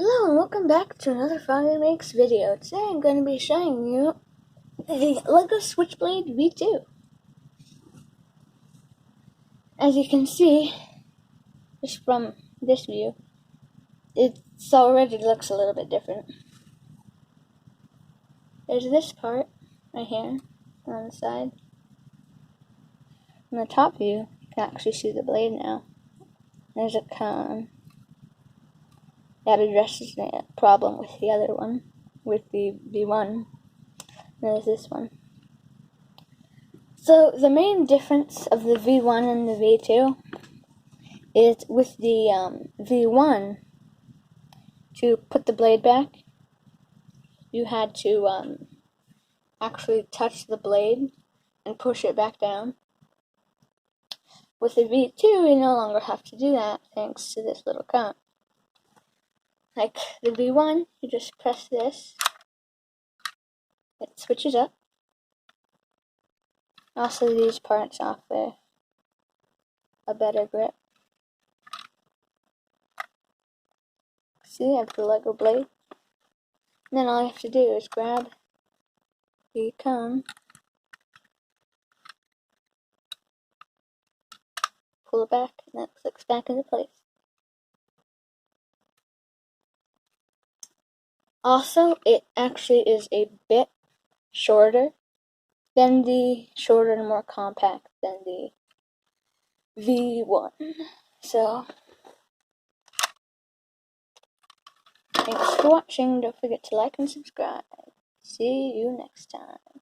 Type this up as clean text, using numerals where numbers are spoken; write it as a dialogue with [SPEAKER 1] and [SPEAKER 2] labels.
[SPEAKER 1] Hello and welcome back to another Father Makes video. Today I'm going to be showing you the LEGO Switchblade V2. As you can see, just from this view, it already looks a little bit different. There's this part right here on the side. From the top view, you can actually see the blade now. There's a cone. That addresses the problem with the other one, with the V1. There's this one. So the main difference of the V1 and the V2 is with the V1, to put the blade back, you had to actually touch the blade and push it back down. With the V2, you no longer have to do that thanks to this little cone. Like the V1, you just press this, it switches up. Also, these parts offer a better grip. See, I have the LEGO blade. And then all you have to do is grab the cone, pull it back, and that clicks back into place. Also, it actually is a bit shorter and more compact than the V1. So, thanks for watching. Don't forget to like and subscribe. See you next time.